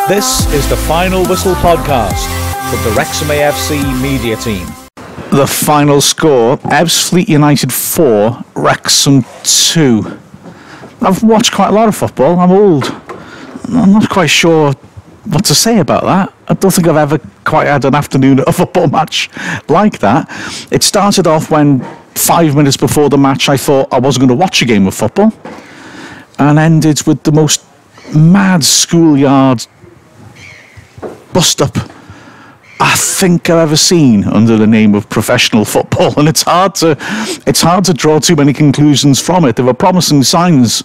This is the Final Whistle podcast from the Wrexham AFC media team. The final score, Ebbsfleet United 4, Wrexham 2. I've watched quite a lot of football. I'm old. I'm not quite sure what to say about that. I don't think I've ever quite had an afternoon at a football match like that. It started off when 5 minutes before the match I thought I wasn't going to watch a game of football, and ended with the most mad schoolyard bust-up I think I've ever seen under the name of professional football, and it's hard to draw too many conclusions from it. There were promising signs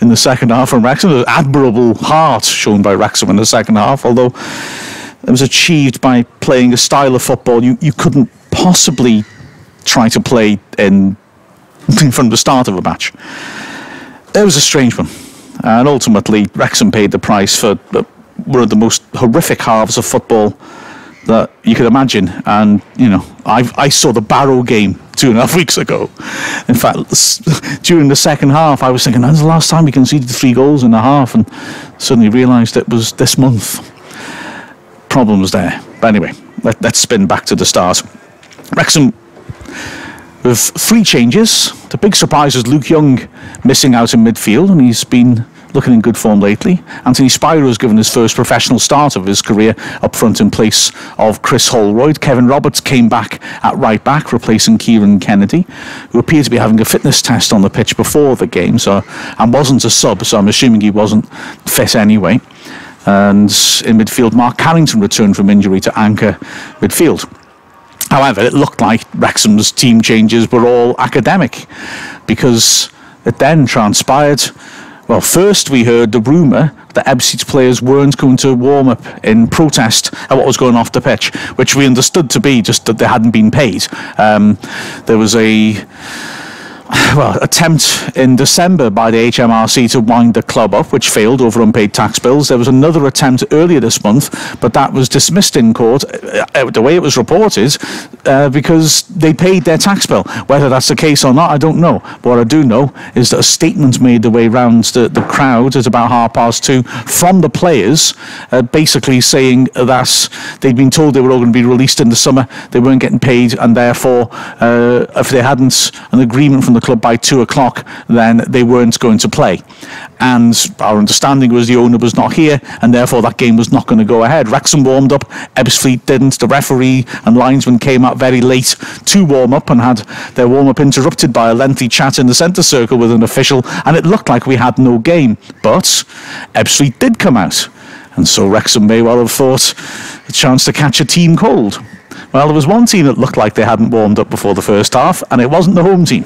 in the second half from Wrexham. There was admirable heart shown by Wrexham in the second half, although it was achieved by playing a style of football you couldn't possibly try to play in from the start of a match. It was a strange one, and ultimately Wrexham paid the price for one of the most horrific halves of football that you could imagine. And you know, I saw the Barrow game 2.5 weeks ago. In fact, during the second half I was thinking, when's the last time we conceded 3 goals in a half, and suddenly realised it was this month. Problems there. But anyway, let's spin back to the start. Wrexham with 3 changes. The big surprise is Luke Young missing out in midfield, and he's been looking in good form lately. Anthony Spiro has given his first professional start of his career up front in place of Chris Holroyd. Kevin Roberts came back at right back, replacing Kieran Kennedy, who appeared to be having a fitness test on the pitch before the game, and wasn't a sub, so I'm assuming he wasn't fit anyway. And in midfield, Mark Carrington returned from injury to anchor midfield. However, it looked like Wrexham's team changes were all academic, because it then transpired. Well, first we heard the rumour that Ebbsfleet players weren't going to warm up in protest at what was going off the pitch, which we understood to be just that they hadn't been paid. There was a attempt in December by the HMRC to wind the club up, which failed over unpaid tax bills. There was another attempt earlier this month, but that was dismissed in court, the way it was reported, because they paid their tax bill. Whether that's the case or not, I don't know. But what I do know is that a statement made the way round the crowd at about 2:30 from the players, basically saying that they'd been told they were all going to be released in the summer, they weren't getting paid, and therefore if they hadn't an agreement from the club by 2 o'clock, then they weren't going to play. And our understanding was the owner was not here, and therefore that game was not going to go ahead. Wrexham warmed up, Ebbsfleet didn't. The referee and linesman came out very late to warm up and had their warm up interrupted by a lengthy chat in the centre circle with an official, and it looked like we had no game. But Ebbsfleet did come out, and so Wrexham may well have thought a chance to catch a team cold. Well, there was one team that looked like they hadn't warmed up before the first half, and it wasn't the home team.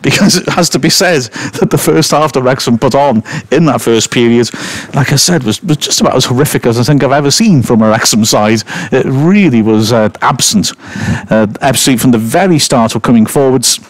Because it has to be said that the first half that Wrexham put on in that first period, like I said, was just about as horrific as I think I've ever seen from a Wrexham side. It really was absent. Ebbsfleet from the very start were coming forwards.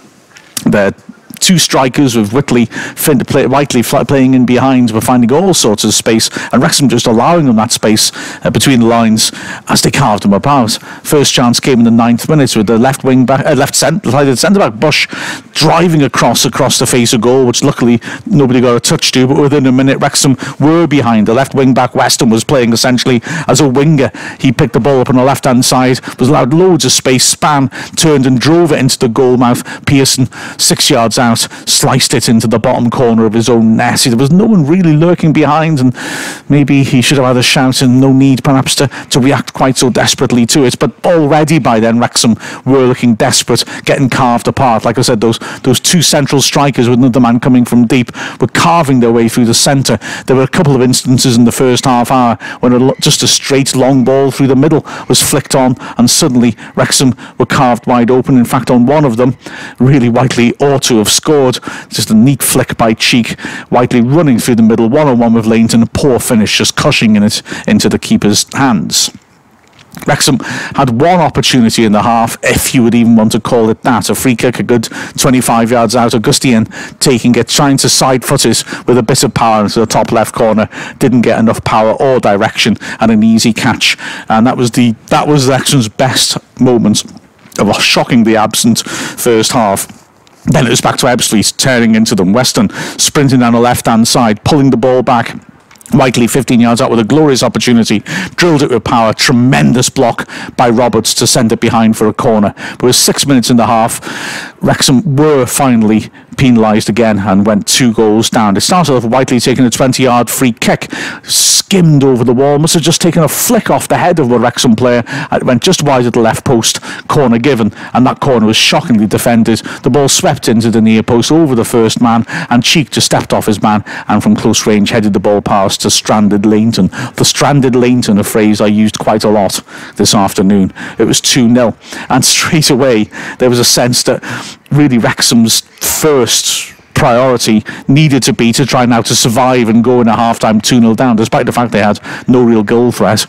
Their 2 strikers with Whitley playing in behind were finding all sorts of space, and Wrexham just allowing them that space between the lines as they carved them about. First chance came in the 9th minute with the left wing back, centre back Bush driving across the face of goal, which luckily nobody got a touch to. But within a minute, Wrexham were behind. The left wing back Weston was playing essentially as a winger. He picked the ball up on the left hand side, was allowed loads of space, span, turned and drove it into the goal mouth. Pearson, 6 yards out, sliced it into the bottom corner of his own net. There was no one really lurking behind, and maybe he should have had a shout, and no need perhaps to react quite so desperately to it. But already by then Wrexham were looking desperate, getting carved apart. Like I said, those 2 central strikers with another man coming from deep were carving their way through the centre. There were a couple of instances in the first half hour when just a straight long ball through the middle was flicked on, and suddenly Wrexham were carved wide open. In fact, on one of them, really Whiteley ought to have scored. Just a neat flick by Cheek. Whiteley running through the middle, one-on-one with Lainton. A poor finish, just cushioning it into the keeper's hands. Wrexham had one opportunity in the half, if you would even want to call it that. A free kick, a good 25 yards out. Augustian taking it, trying to side foot it with a bit of power into the top left corner. Didn't get enough power or direction, and an easy catch. And that was Wrexham's best moment of a shockingly absent first half. Then it was back to Ebbsfleet, tearing into them. Weston sprinting down the left-hand side, pulling the ball back Whiteley 15 yards out with a glorious opportunity, drilled it with power, tremendous block by Roberts to send it behind for a corner. But with 6 minutes in the half, Wrexham were finally penalised again and went 2 goals down. It started off with Whiteley taking a 20-yard free kick, skimmed over the wall, must have just taken a flick off the head of a Wrexham player. It went just wide of the left post, corner given, and that corner was shockingly defended. The ball swept into the near post over the first man, and Cheek just stepped off his man and from close range headed the ball past to stranded Lainton. The stranded Lainton, a phrase I used quite a lot this afternoon. It was 2-0, and straight away there was a sense that really Wrexham's first priority needed to be to try now to survive and go in a half-time 2-0 down, despite the fact they had no real goal threat.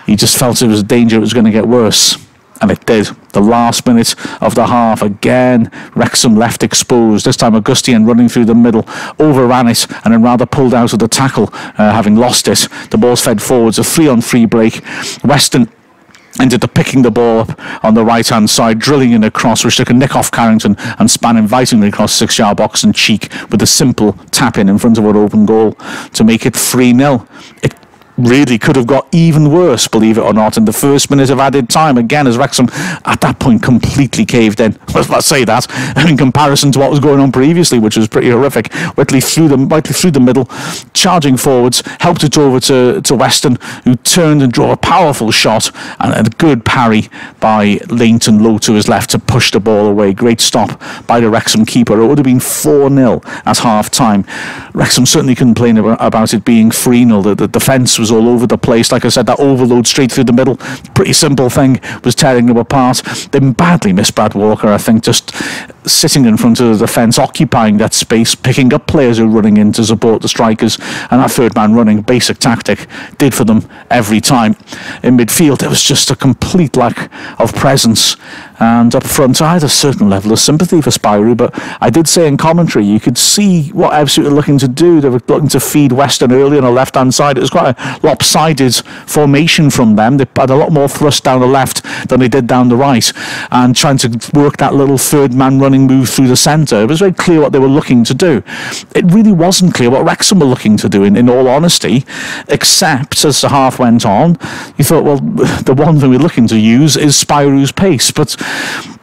He just felt it was a danger it was going to get worse. And it did. The last minute of the half, again, Wrexham left exposed. This time Augustian running through the middle, overran it, and then rather pulled out of the tackle, having lost it. The ball's fed forwards, a 3-on-3 break. Weston ended up picking the ball up on the right-hand side, drilling in a cross, which took a nick off Carrington and span invitingly across the 6-yard box, and Cheek with a simple tap-in in front of an open goal to make it 3-0. It really could have got even worse, believe it or not, in the first minute of added time, again, as Wrexham at that point completely caved in. Let's say that in comparison to what was going on previously, which was pretty horrific. Whiteley through the middle, charging forwards, helped it over to Weston, who turned and drew a powerful shot, and a good parry by Lainton low to his left to push the ball away. Great stop by the Wrexham keeper. It would have been 4-0 at half time. Wrexham certainly complained about it being 3-0. The defence was all over the place. Like I said, that overload straight through the middle, pretty simple thing, was tearing them apart. They badly missed Brad Walker, I think, just sitting in front of the defence, occupying that space, picking up players who are running in to support the strikers, and that third man running, basic tactic, did for them every time. In midfield, there was just a complete lack of presence, and up front I had a certain level of sympathy for Spirou, but I did say in commentary you could see what Ebbsfleet were looking to do. They were looking to feed Weston early on the left hand side. It was quite a lopsided formation from them. They had a lot more thrust down the left than they did down the right, and trying to work that little third man running move through the centre. It was very clear what they were looking to do. It really wasn't clear what Wrexham were looking to do, in all honesty, except as the half went on you thought, well, the one thing we're looking to use is Spirou's pace. But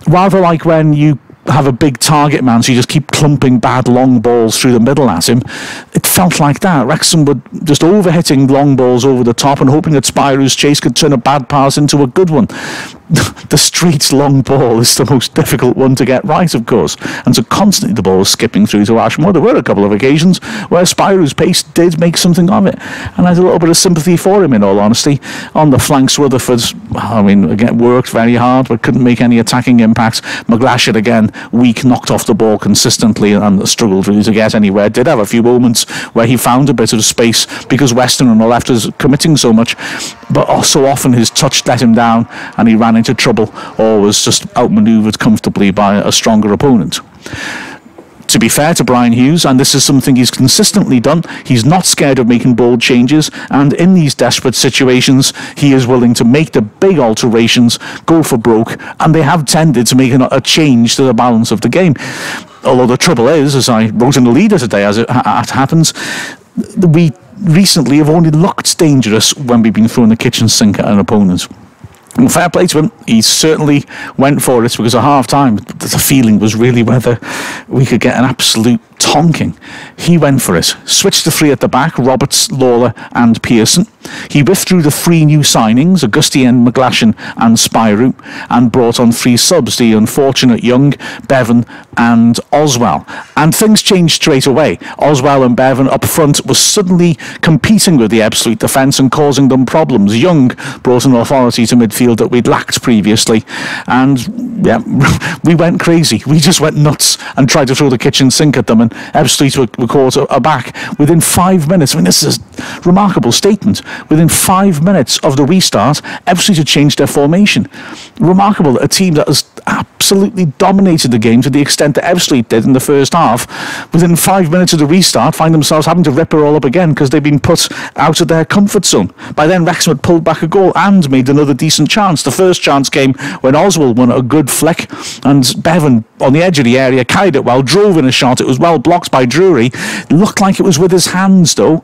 rather like when you have a big target man, so you just keep clumping bad long balls through the middle at him, it felt like that. Wrexham were just overhitting long balls over the top and hoping that Spirou's chase could turn a bad pass into a good one. The street's long ball is the most difficult one to get right, of course, and so constantly the ball was skipping through to Ashmore. There were a couple of occasions where Spirou's pace did make something of it, and I had a little bit of sympathy for him, in all honesty. On the flanks, Rutherford, I mean, again, worked very hard but couldn't make any attacking impact. McGlashan, again, weak, knocked off the ball consistently and struggled really to get anywhere. Did have a few moments where he found a bit of space because Weston on the left was committing so much, but so often his touch let him down and he ran into trouble or was just outmanoeuvred comfortably by a stronger opponent. To be fair to Brian Hughes, and this is something he's consistently done, he's not scared of making bold changes, and in these desperate situations he is willing to make the big alterations, go for broke, and they have tended to make a change to the balance of the game. Although the trouble is, as I wrote in the leader today, as it happens, we recently have only looked dangerous when we've been throwing the kitchen sink at an opponent. Well, fair play to him, he certainly went for it, because at half-time the feeling was really whether we could get an absolute tonking. He went for it, switched the three at the back, Roberts, Lawler and Pearson. He withdrew the 3 new signings, Augustian, McGlashan and Spirou, and brought on 3 subs, the unfortunate Young, Bevan and Oswell. And things changed straight away. Oswell and Bevan up front were suddenly competing with the Ebbsfleet defence and causing them problems. Young brought an authority to midfield that we'd lacked previously, and yeah, we went crazy. We just went nuts and tried to throw the kitchen sink at them, and Ebbsfleet were caught aback. Within 5 minutes, I mean, this is a remarkable statement, within 5 minutes of the restart, Ebbsfleet had changed their formation. Remarkable, a team that has absolutely dominated the game to the extent that Ebbsfleet did in the first half, within 5 minutes of the restart, find themselves having to rip it all up again because they've been put out of their comfort zone. By then, Wrexham had pulled back a goal and made another decent chance. The first chance came when Oswald won a good flick, and Bevan, on the edge of the area, carried it well, drove in a shot. It was well blocked by Drury. Looked like it was with his hands, though.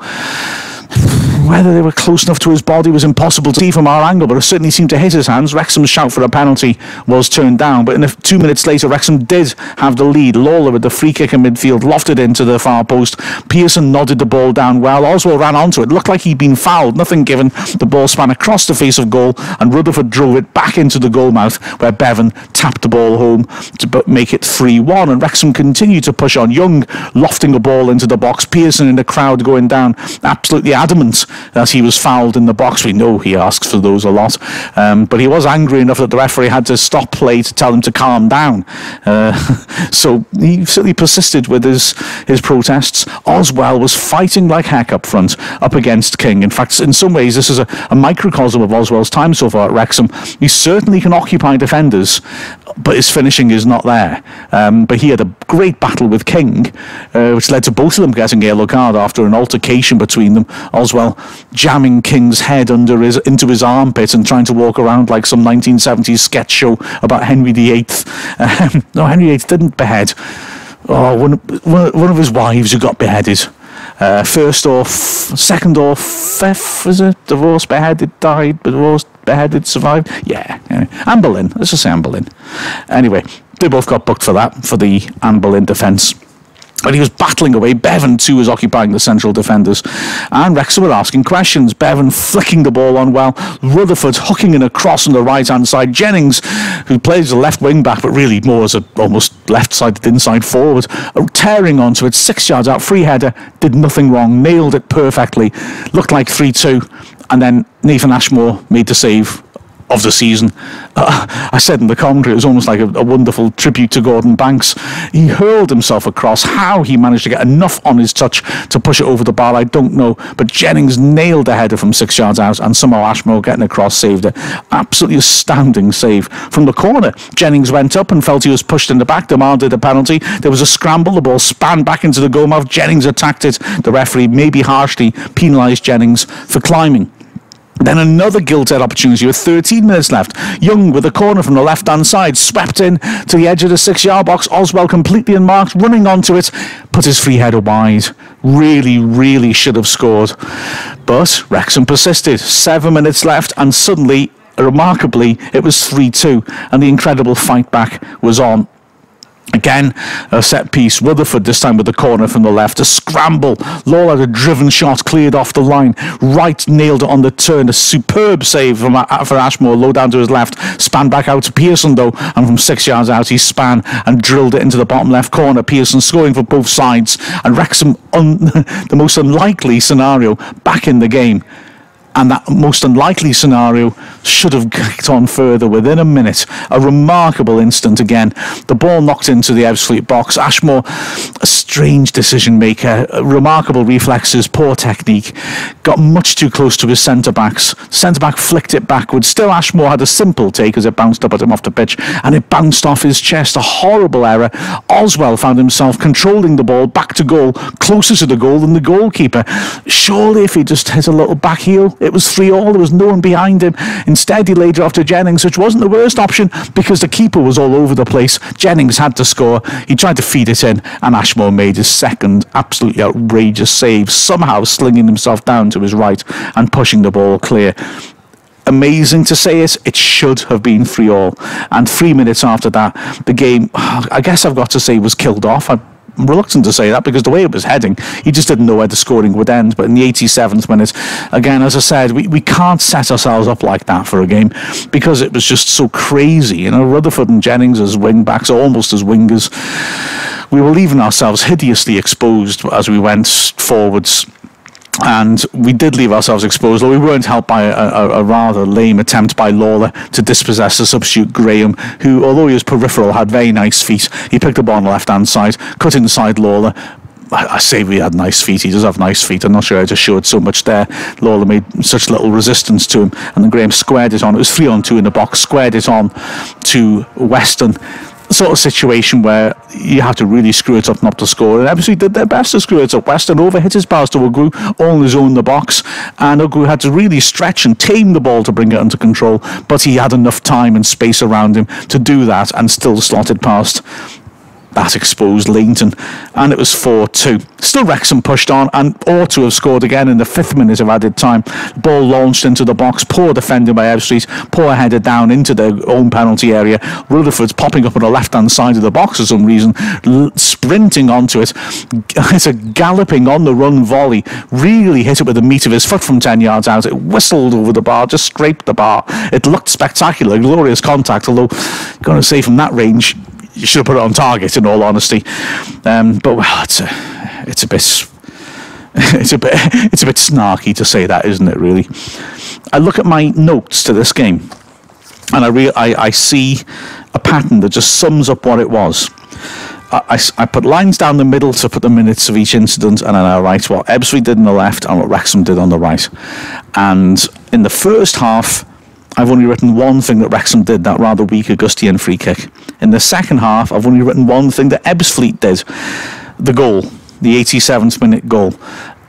Whether they were close enough to his body was impossible to see from our angle, but it certainly seemed to hit his hands. Wrexham's shout for a penalty was turned down, but 2 minutes later, Wrexham did have the lead. Lawler with the free kick in midfield lofted into the far post. Pearson nodded the ball down well. Oswald ran onto it. Looked like he'd been fouled. Nothing given. The ball span across the face of goal, and Rutherford drove it back into the goal mouth, where Bevan tapped the ball home to make it 3-1. And Wrexham continued to push on. Young lofting a ball into the box. Pearson in the crowd going down, absolutely adamant that he was fouled in the box. We know he asks for those a lot, but he was angry enough that the referee had to stop play to tell him to calm down. So he certainly persisted with his protests. Oswell was fighting like heck up front, up against King. In fact, in some ways, this is a microcosm of Oswell's time so far at Wrexham. He certainly can occupy defenders, but his finishing is not there. But he had a great battle with King, which led to both of them getting a yellow card after an altercation between them. Oswell jamming King's head into his armpit and trying to walk around like some 1970s sketch show about Henry VIII. No, Henry VIII didn't behead. Oh, one of his wives who got beheaded. Second or fifth, was it? Divorced, beheaded, died, divorced, beheaded, survived. Yeah, Anne Boleyn. Let's just say Anne Boleyn. Anyway, they both got booked for that, for the Anne Boleyn defence. But he was battling away. Bevan, too, was occupying the central defenders. And Wrexham were asking questions. Bevan flicking the ball on well. Rutherford hooking in a cross on the right-hand side. Jennings, who plays a left wing-back, but really more as a almost left-sided inside forward, tearing onto it, 6 yards out, free header, did nothing wrong, nailed it perfectly. Looked like 3-2. And then Nathan Ashmore made the save of the season. I said in the commentary, it was almost like a wonderful tribute to Gordon Banks. He hurled himself across. How he managed to get enough on his touch to push it over the bar, I don't know. But Jennings nailed the header from 6 yards out, and somehow Ashmore getting across saved it. Absolutely astounding save. From the corner, Jennings went up and felt he was pushed in the back, demanded a penalty. There was a scramble. The ball span back into the goal mouth. Jennings attacked it. The referee, maybe harshly, penalised Jennings for climbing. Then another gilt-edged opportunity with 13 minutes left. Young with a corner from the left-hand side, swept in to the edge of the 6-yard box. Oswell completely unmarked, running onto it, put his free header wide. Really, really should have scored. But Wrexham persisted. 7 minutes left, and suddenly, remarkably, it was 3-2, and the incredible fight back was on. Again, a set piece. Rutherford this time with the corner from the left. A scramble. Lawler had a driven shot, cleared off the line. Wright nailed it on the turn. A superb save for Ashmore, low down to his left. Span back out to Pearson though, and from 6 yards out he span and drilled it into the bottom left corner. Pearson scoring for both sides, and Wrexham, the most unlikely scenario, back in the game. And that most unlikely scenario should have kicked on further within a minute. A remarkable instant again. The ball knocked into the Ebbsfleet box. Ashmore, a strange decision maker, remarkable reflexes, poor technique. Got much too close to his centre-backs. Centre-back flicked it backwards. Still Ashmore had a simple take as it bounced up at him off the pitch, and it bounced off his chest. A horrible error. Oswell found himself controlling the ball back to goal, closer to the goal than the goalkeeper. Surely if he just hit a little back heel, it was 3-3. There was no one behind him. Instead, he laid it off to Jennings, which wasn't the worst option because the keeper was all over the place. Jennings had to score. He tried to feed it in, and Ashmore made his second absolutely outrageous save, somehow slinging himself down to his right and pushing the ball clear. Amazing to say it should have been 3-3. And 3 minutes after that, the game, I guess I've got to say, was killed off. I'm reluctant to say that because the way it was heading, he just didn't know where the scoring would end. But in the 87th minute, again, as I said, we can't set ourselves up like that for a game because it was just so crazy. You know, Rutherford and Jennings as wing-backs, almost as wingers. We were leaving ourselves hideously exposed as we went forwards. And we did leave ourselves exposed, though we weren't helped by a rather lame attempt by Lawler to dispossess the substitute Graham, who, although he was peripheral, had very nice feet. He picked the ball on the left-hand side, cut inside Lawler. I say we had nice feet. He does have nice feet. I'm not sure I just showed so much there. Lawler made such little resistance to him, and then Graham squared it on. It was 3-on-2 in the box, squared it on to Weston. Sort of situation where you have to really screw it up not to score, and Ebbsfleet did their best to screw it up. Weston overhit his pass to Ugu, all on his own in the box, and Ugu had to really stretch and tame the ball to bring it under control, but he had enough time and space around him to do that and still slot it past that exposed Leighton, and it was 4-2. Still Wrexham pushed on and ought to have scored again in the 5th minute of added time. The ball launched into the box, poor defending by Ebbsfleet, poor header down into their own penalty area. Rutherford's popping up on the left-hand side of the box for some reason, sprinting onto it. It's a galloping on-the-run volley, really hit it with the meat of his foot from 10 yards out. It whistled over the bar, just scraped the bar. It looked spectacular, glorious contact, although, going to say from that range, you should have put it on target, in all honesty. But well, it's a bit snarky to say that, isn't it? Really. I look at my notes to this game, and I see a pattern that just sums up what it was. I put lines down the middle to put the minutes of each incident, and then I write what Ebbsfleet did on the left and what Wrexham did on the right. And in the first half, I've only written one thing that Wrexham did, that rather weak Augustian free kick. In the second half, I've only written one thing that Ebbsfleet did, the goal, the 87th minute goal.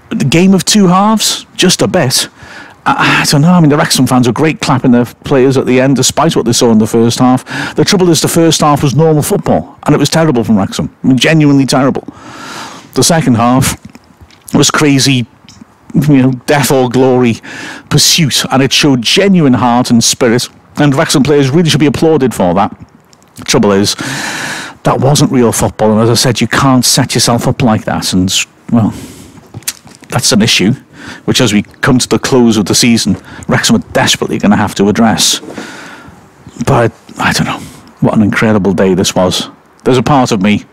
The game of two halves, just a bit. I don't know, I mean, the Wrexham fans were great clapping their players at the end, despite what they saw in the first half. The trouble is, the first half was normal football, and it was terrible from Wrexham. I mean, genuinely terrible. The second half was crazy, death or glory pursuit, and it showed genuine heart and spirit, and Wrexham players really should be applauded for that. The trouble is, that wasn't real football, and as I said, you can't set yourself up like that, and, well, that's an issue which, as we come to the close of the season, Wrexham are desperately going to have to address. But I don't know, what an incredible day this was. There's a part of me,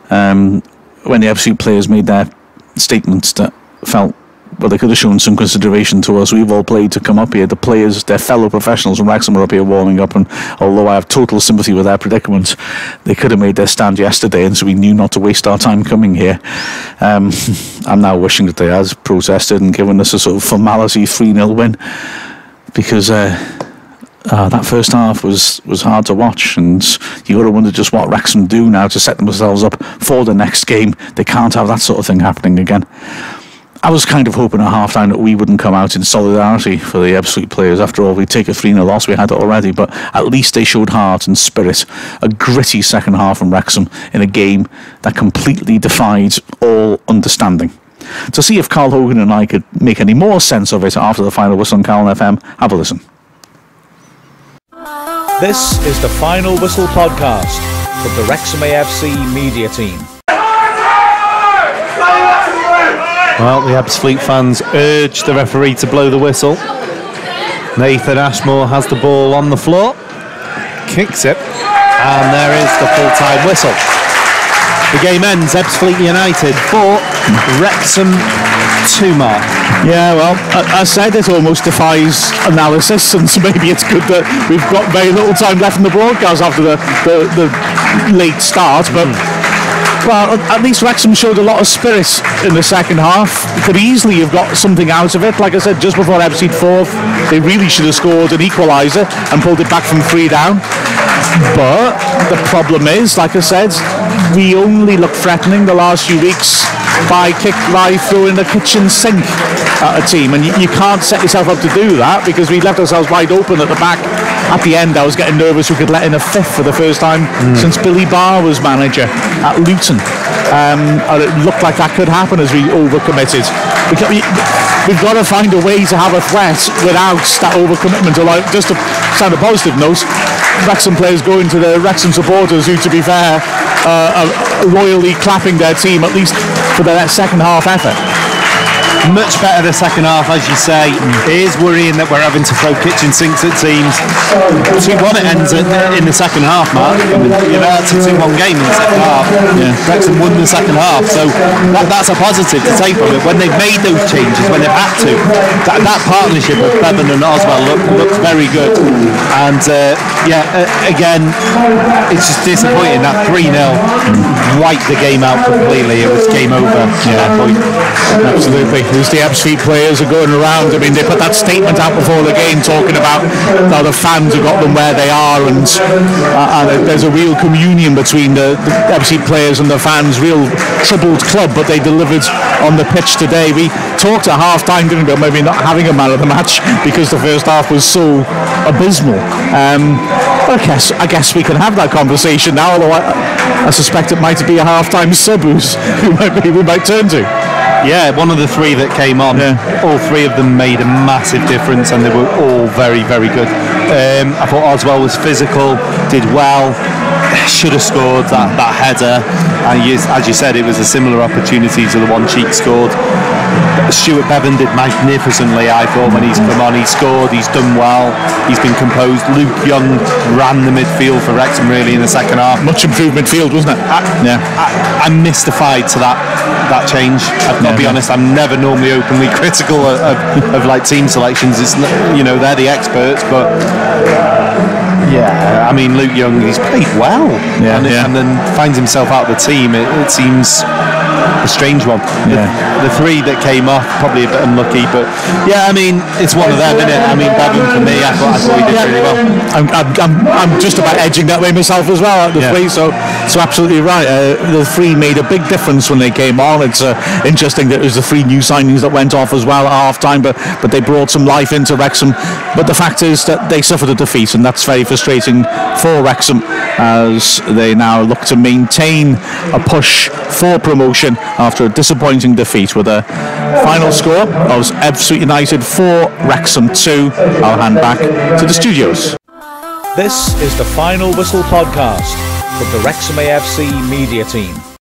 when the Ebbsfleet players made their statements, that felt, well, they could have shown some consideration to us. We've all played to come up here. The players, their fellow professionals from Wrexham, are up here warming up, and although I have total sympathy with their predicament, they could have made their stand yesterday, and so we knew not to waste our time coming here. I'm now wishing that they had protested and given us a sort of formality 3-0 win, because that first half was hard to watch, and you got to wonder just what Wrexham do now to set themselves up for the next game. They can't have that sort of thing happening again. I was kind of hoping at half-time that we wouldn't come out in solidarity for the Ebbsfleet players. After all, we'd take a 3-0 loss, we had it already, but at least they showed heart and spirit. A gritty second half from Wrexham in a game that completely defied all understanding. To see if Carl Hogan and I could make any more sense of it after the final whistle on Carl FM, have a listen. This is the Final Whistle podcast from the Wrexham AFC media team. Well, the Ebbsfleet fans urge the referee to blow the whistle. Nathan Ashmore has the ball on the floor, kicks it, and there is the full-time whistle. The game ends, Ebbsfleet United 4, Wrexham 2 mark. Yeah, well, as I said, it almost defies analysis, and so maybe it's good that we've got very little time left in the broadcast after the late start, but... Well, at least Wrexham showed a lot of spirit in the second half. Could easily have got something out of it. Like I said, just before Ebbsfleet fourth, they really should have scored an equaliser and pulled it back from 3 down. But the problem is, like I said, we only look threatening the last few weeks by throwing the kitchen sink at a team, and you can't set yourself up to do that, because we left ourselves wide open at the back. At the end, I was getting nervous we could let in a fifth for the first time since Billy Barr was manager at Luton. And it looked like that could happen as we overcommitted. We've got to find a way to have a threat without that overcommitment. Just to sound a positive note, Wrexham players going to the Wrexham supporters, who, to be fair, are royally clapping their team, at least for their second half effort. Much better the second half, as you say. It is worrying that we're having to throw kitchen sinks at teams. 2-1 it ends in the second half, Mark. That's a 2-1 game in the second half. Yeah. Wrexham won the second half, so that's a positive to take from it. When they've made those changes, when they've had to, that partnership of Bevan and Oswell looks very good. And again, it's just disappointing that 3-0 wiped the game out completely. It was game over at that point. Absolutely. as the Ebbsfleet players are going around. I mean, they put that statement out before the game talking about how the fans have got them where they are, and there's a real communion between the Ebbsfleet players and the fans. Real troubled club, but they delivered on the pitch today. We talked at half-time, didn't we, about maybe not having a man of the match because the first half was so abysmal. I guess we can have that conversation now, although I suspect it might be a half-time sub who we might turn to. Yeah, one of the three that came on, all three of them made a massive difference, and they were all very, very good. I thought Oswell was physical, did well, should have scored that header, and as you said, it was a similar opportunity to the one Cheek scored. Stuart Bevan did magnificently, I thought, when he's come on. He scored, he's done well, he's been composed. Luke Young ran the midfield for Wrexham really in the second half. Much improved midfield, wasn't it? I'm mystified to that change. I've got to be honest, I'm never normally openly critical of like team selections. It's, they're the experts, but yeah, I mean, Luke Young, he's played well, and then finds himself out of the team. It seems a strange one. The three that came off, probably a bit unlucky, but yeah, I mean, it's one of them, isn't it? I mean, Bevan, for me, I thought he did really well. I'm just about edging that way myself as well. The three, so absolutely right. The three made a big difference when they came on. It's interesting that it was the three new signings that went off as well at half time, but they brought some life into Wrexham. But the fact is that they suffered a defeat, and that's very frustrating for Wrexham as they now look to maintain a push for promotion after a disappointing defeat with a final score of Ebbsfleet United 4, Wrexham 2. I'll hand back to the studios. This is the Final Whistle podcast from the Wrexham AFC media team.